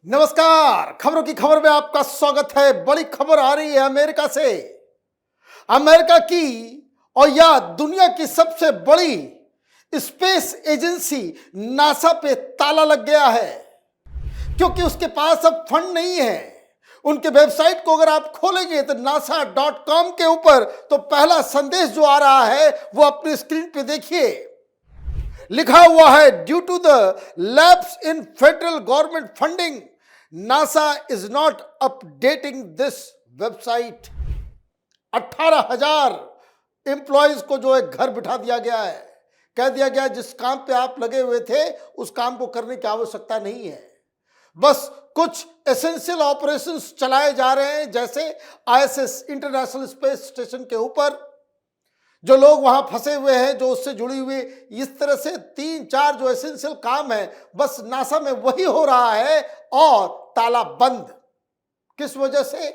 नमस्कार। खबरों की खबर में आपका स्वागत है। बड़ी खबर आ रही है अमेरिका से। अमेरिका की और या दुनिया की सबसे बड़ी स्पेस एजेंसी नासा पे ताला लग गया है, क्योंकि उसके पास अब फंड नहीं है। उनके वेबसाइट को अगर आप खोलेंगे तो nasa.com के ऊपर तो पहला संदेश जो आ रहा है वो अपनी स्क्रीन पे देखिए। लिखा हुआ है, due to the lapse in federal government funding NASA is not updating this website. 18,000 employees को जो है घर बिठा दिया गया है। कह दिया गया जिस काम पे आप लगे हुए थे उस काम को करने की आवश्यकता नहीं है। बस कुछ एसेंशियल ऑपरेशंस चलाए जा रहे हैं, जैसे आईएसएस इंटरनेशनल स्पेस स्टेशन के ऊपर जो लोग वहां फंसे हुए हैं, जो उससे जुड़ी हुई इस तरह से 3-4 जो एसेंशियल काम है, बस नासा में वही हो रहा है और ताला बंद। किस वजह से?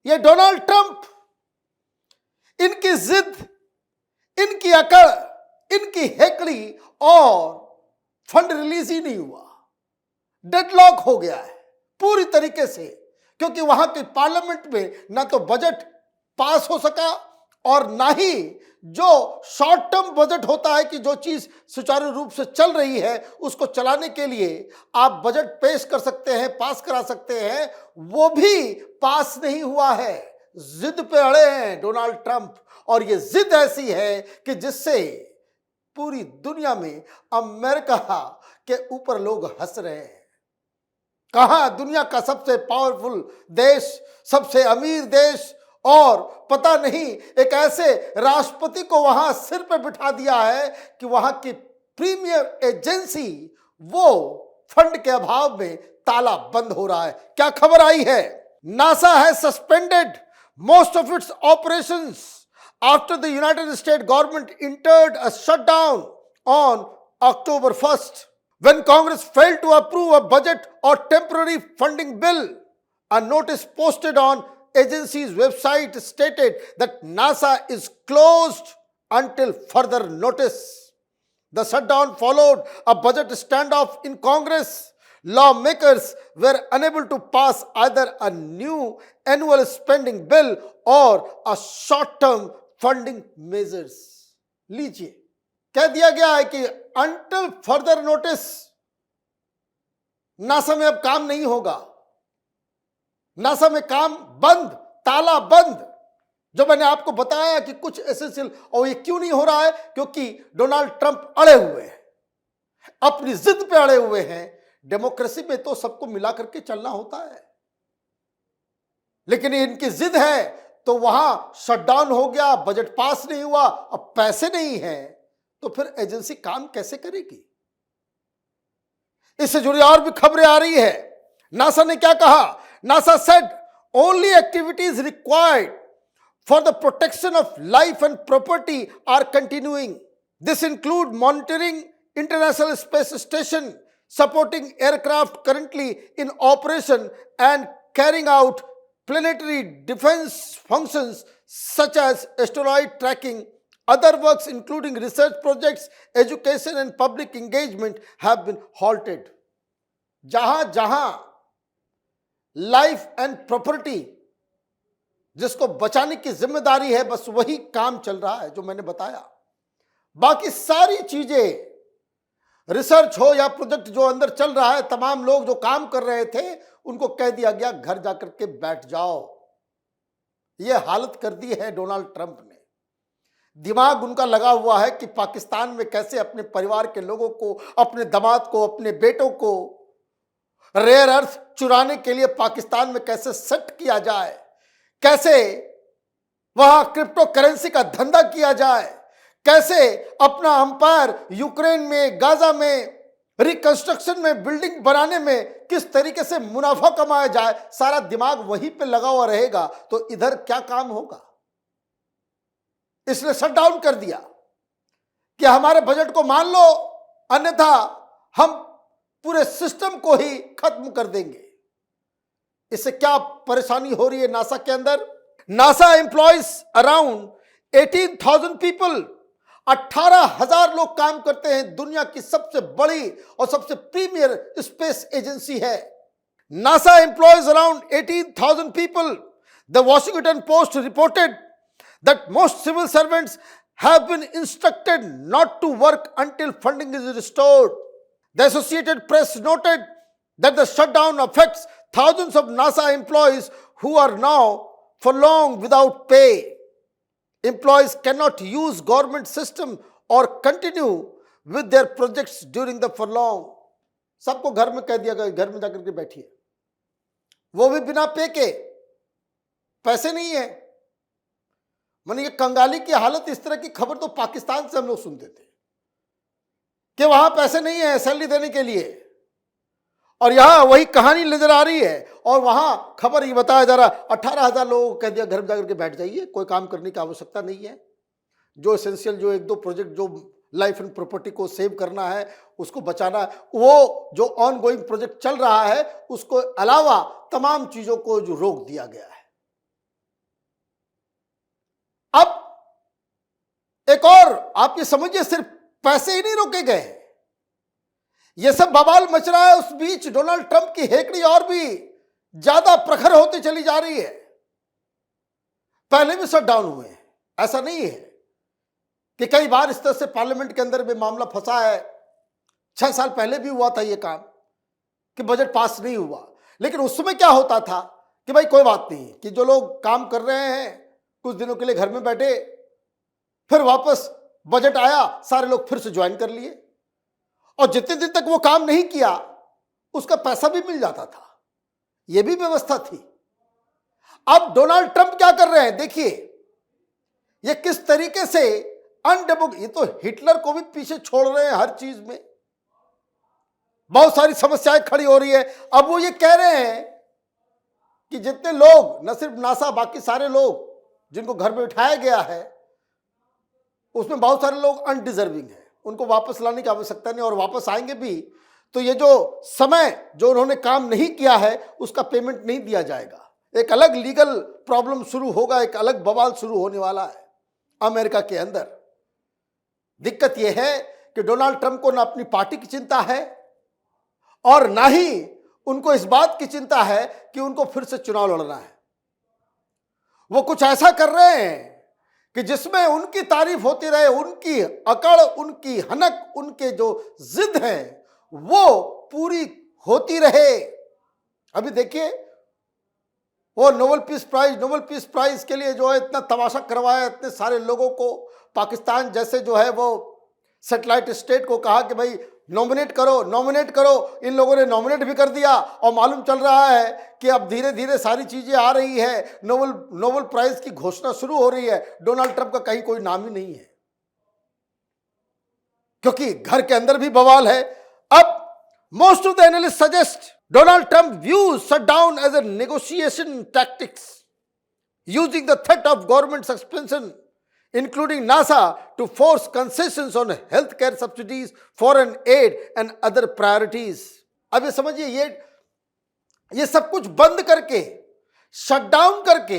ये डोनाल्ड ट्रंप, इनकी जिद, इनकी अकड़, इनकी हेकड़ी और फंड रिलीज ही नहीं हुआ। डेडलॉक हो गया है पूरी तरीके से, क्योंकि वहां के पार्लियामेंट में ना तो बजट पास हो सका और ना ही जो शॉर्ट टर्म बजट होता है कि जो चीज सुचारू रूप से चल रही है उसको चलाने के लिए आप बजट पेश कर सकते हैं, पास करा सकते हैं, वो भी पास नहीं हुआ है। जिद पे अड़े हैं डोनाल्ड ट्रंप, और ये जिद ऐसी है कि जिससे पूरी दुनिया में अमेरिका के ऊपर लोग हंस रहे हैं। कहां दुनिया का सबसे पावरफुल देश, सबसे अमीर देश, और पता नहीं एक ऐसे राष्ट्रपति को वहां सिर पे बिठा दिया है कि वहां की प्रीमियर एजेंसी वो फंड के अभाव में ताला बंद हो रहा है। क्या खबर आई है? NASA has suspended most of its operations after the United state government entered a shutdown on October 1st when Congress failed to approve a budget or temporary funding bill. A notice posted on agency's website stated that NASA is closed until further notice. The shutdown followed a budget standoff in Congress. Lawmakers were unable to pass either a new annual spending bill or a short-term funding measures. लीजिए, कह दिया गया है कि until further notice NASA में अब काम नहीं होगा। नासा में काम बंद, ताला बंद। जो मैंने आपको बताया कि कुछ एसेंशियल, और ये क्यों नहीं हो रहा है? क्योंकि डोनाल्ड ट्रंप अड़े हुए हैं, अपनी जिद पे अड़े हुए हैं। डेमोक्रेसी में तो सबको मिला करके चलना होता है, लेकिन इनकी जिद है तो वहां शटडाउन हो गया, बजट पास नहीं हुआ, अब पैसे नहीं है, तो फिर एजेंसी काम कैसे करेगी? इससे जुड़ी और भी खबरें आ रही है। नासा ने क्या कहा? NASA said only activities required for the protection of life and property are continuing. This include monitoring International Space Station, supporting aircraft currently in operation, and carrying out planetary defense functions such as asteroid tracking. Other works including research projects, education and public engagement have been halted. जहां जहां life and property जिसको बचाने की जिम्मेदारी है, बस वही काम चल रहा है जो मैंने बताया। बाकी सारी चीजें, रिसर्च हो या प्रोजेक्ट जो अंदर चल रहा है, तमाम लोग जो काम कर रहे थे उनको कह दिया गया घर जाकर के बैठ जाओ। यह हालत कर दी है डोनाल्ड ट्रंप ने। दिमाग उनका लगा हुआ है कि पाकिस्तान में कैसे अपने परिवार के लोगों को, अपने दामाद को, अपने बेटों को रेयर अर्थ चुराने के लिए पाकिस्तान में कैसे सेट किया जाए, कैसे वहां क्रिप्टो करेंसी का धंधा किया जाए, कैसे अपना अंपायर यूक्रेन में, गाजा में, रिकंस्ट्रक्शन में, बिल्डिंग बनाने में किस तरीके से मुनाफा कमाया जाए, सारा दिमाग वहीं पे लगा हुआ रहेगा तो इधर क्या काम होगा? इसलिए शटडाउन कर दिया कि हमारे बजट को मान लो, अन्यथा हम पूरे सिस्टम को ही खत्म कर देंगे। इससे क्या परेशानी हो रही है नासा के अंदर? नासा एम्प्लॉयज अराउंड 18,000 पीपल, 18,000 लोग काम करते हैं। दुनिया की सबसे बड़ी और सबसे प्रीमियर स्पेस एजेंसी है। NASA employs around 18,000 people. The Washington Post reported that most civil servants have been instructed not to work until funding is restored. The Associated Press noted that the shutdown affects thousands of NASA employees who are now furloughed without pay. Employees cannot use government system or continue with their projects during the furlough. सबको घर में कह दिया गया, घर में जाकर के बैठिए, वो भी बिना पे के, पैसे नहीं है। माने ये कंगाली की हालत, इस तरह की खबर तो पाकिस्तान से हम लोग सुनते थे कि वहां पैसे नहीं है सैलरी देने के लिए, और यहां वही कहानी नजर आ रही है। और वहां खबर ये बताया जा रहा है 18,000 लोगों को कह दिया घर में जाकर के बैठ जाइए, कोई काम करने की आवश्यकता नहीं है। जो एसेंशियल, जो एक दो प्रोजेक्ट, जो लाइफ एंड प्रॉपर्टी को सेव करना है, उसको बचाना है, वो जो ऑन गोइंग प्रोजेक्ट चल रहा है, उसको अलावा तमाम चीजों को जो रोक दिया गया है। अब एक और आप ये समझिए, सिर्फ पैसे ही नहीं रोके गए, ये सब बवाल मच रहा है। उस बीच डोनाल्ड ट्रंप की हेकड़ी और भी ज्यादा प्रखर होती चली जा रही है। पहले भी शटडाउन हुए हैं, ऐसा नहीं है कि कई बार इस तरह से पार्लियामेंट के अंदर में मामला फंसा है। 6 साल पहले भी हुआ था ये काम कि बजट पास नहीं हुआ, लेकिन उस समय क्या होता था कि भाई कोई बात नहीं, कि जो लोग काम कर रहे हैं कुछ दिनों के लिए घर में बैठे, फिर वापस बजट आया, सारे लोग फिर से ज्वाइन कर लिए, और जितने दिन तक वो काम नहीं किया उसका पैसा भी मिल जाता था। यह भी व्यवस्था थी। अब डोनाल्ड ट्रंप क्या कर रहे हैं, देखिए ये किस तरीके से ये तो हिटलर को भी पीछे छोड़ रहे हैं हर चीज में। बहुत सारी समस्याएं खड़ी हो रही है। अब वो ये कह रहे हैं कि जितने लोग, न सिर्फ नासा, बाकी सारे लोग जिनको घर में बिठाया गया है, उसमें बहुत सारे लोग अनडिजर्विंग हैं, उनको वापस लाने की आवश्यकता नहीं, और वापस आएंगे भी तो ये जो समय जो उन्होंने काम नहीं किया है उसका पेमेंट नहीं दिया जाएगा। एक अलग लीगल प्रॉब्लम शुरू होगा, एक अलग बवाल शुरू होने वाला है अमेरिका के अंदर। दिक्कत यह है कि डोनाल्ड ट्रंप को ना अपनी पार्टी की चिंता है, और ना ही उनको इस बात की चिंता है कि उनको फिर से चुनाव लड़ना है। वो कुछ ऐसा कर रहे हैं कि जिसमें उनकी तारीफ होती रहे, उनकी अकड़, उनकी हनक, उनके जो जिद है वो पूरी होती रहे। अभी देखिए वो नोबेल पीस प्राइज के लिए जो है इतना तमाशा करवाया, इतने सारे लोगों को, पाकिस्तान जैसे जो है वो सैटेलाइट स्टेट को कहा कि भाई नॉमिनेट करो। इन लोगों ने नॉमिनेट भी कर दिया, और मालूम चल रहा है कि अब धीरे धीरे सारी चीजें आ रही है, नोबेल प्राइज की घोषणा शुरू हो रही है। डोनाल्ड ट्रंप का कहीं कोई नाम ही नहीं है, क्योंकि घर के अंदर भी बवाल है। अब most of the analyst suggest Donald Trump views shutdown as a negotiation tactics, using the threat of government suspension, including NASA, to force concessions on healthcare subsidies, foreign aid and other priorities. अब ये समझिए, ये सब कुछ बंद करके, shutdown करके,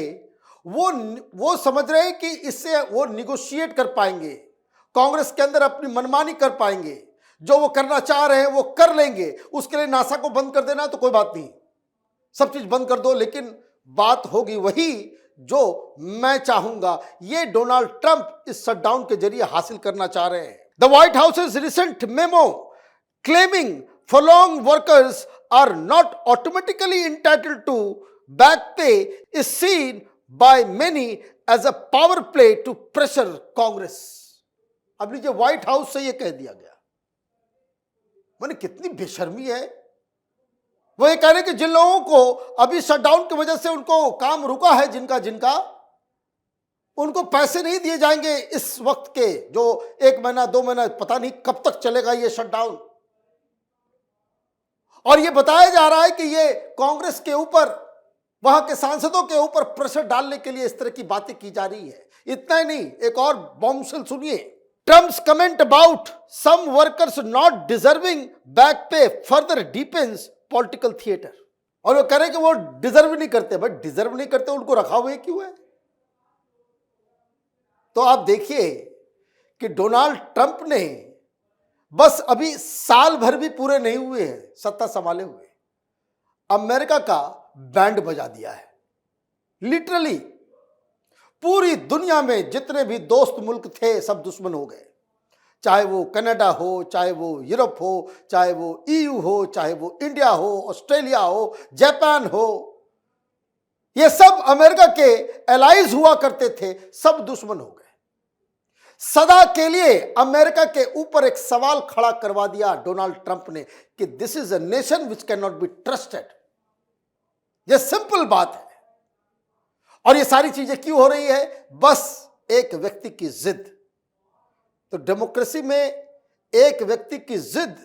वो समझ रहे हैं कि इससे वो निगोशिएट कर पाएंगे, कांग्रेस के अंदर अपनी मनमानी कर पाएंगे, जो वो करना चाह रहे हैं वो कर लेंगे। उसके लिए नासा को बंद कर देना तो कोई बात नहीं, सब चीज बंद कर दो, लेकिन बात होगी वही जो मैं चाहूंगा। ये डोनाल्ड ट्रंप इस शटडाउन के जरिए हासिल करना चाह रहे हैं। The white houses recent memo claiming furloughed workers are not automatically entitled to back pay is seen by many as a power play to pressure Congress. अब लीजिए, व्हाइट हाउस से ये कह दिया गया, माने कितनी बेशर्मी है। वो ये कह रहे कि जिन लोगों को अभी शटडाउन की वजह से उनको काम रुका है, जिनका उनको पैसे नहीं दिए जाएंगे इस वक्त के, जो 1 महीना 2 महीना, पता नहीं कब तक चलेगा ये शटडाउन। और ये बताया जा रहा है कि ये कांग्रेस के ऊपर, वहां के सांसदों के ऊपर प्रेशर डालने के लिए इस तरह की बातें की जा रही है। इतना ही नहीं, एक और बॉम्बशेल सुनिए। Trump's comment about some workers not deserving back pay further deepens political theatre. और वो कह रहे कि वो डिजर्व नहीं करते। भाई डिजर्व नहीं करते, उनको रखा हुआ क्यों है? तो आप देखिए कि डोनाल्ड ट्रंप ने बस अभी साल भर भी पूरे नहीं हुए हैं सत्ता संभाले हुए, अमेरिका का बैंड बजा दिया है। लिटरली पूरी दुनिया में जितने भी दोस्त मुल्क थे सब दुश्मन हो गए, चाहे वो कनाडा हो, चाहे वो यूरोप हो, चाहे वो ईयू हो, चाहे वो इंडिया हो, ऑस्ट्रेलिया हो, जापान हो, ये सब अमेरिका के एलाइज हुआ करते थे, सब दुश्मन हो गए। सदा के लिए अमेरिका के ऊपर एक सवाल खड़ा करवा दिया डोनाल्ड ट्रंप ने कि this is a nation which can not be trusted. यह सिंपल बात है। और ये सारी चीजें क्यों हो रही है? बस एक व्यक्ति की जिद। तो डेमोक्रेसी में एक व्यक्ति की जिद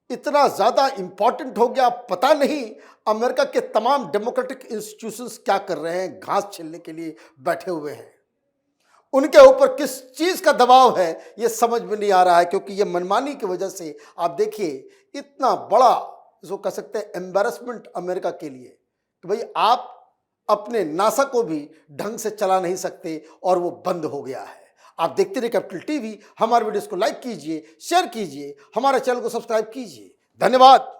इतना ज्यादा इंपॉर्टेंट हो गया, पता नहीं अमेरिका के तमाम डेमोक्रेटिक इंस्टीट्यूशंस क्या कर रहे हैं, घास छीलने के लिए बैठे हुए हैं। उनके ऊपर किस चीज का दबाव है ये समझ में नहीं आ रहा है, क्योंकि ये मनमानी की वजह से आप देखिए इतना बड़ा जो कह सकते हैं एम्बैरेसमेंट अमेरिका के लिए कि भाई आप अपने नासा को भी ढंग से चला नहीं सकते और वो बंद हो गया है। आप देखते रहिए कैपिटल टीवी। हमारे वीडियोस को लाइक कीजिए, शेयर कीजिए, हमारे चैनल को सब्सक्राइब कीजिए। धन्यवाद।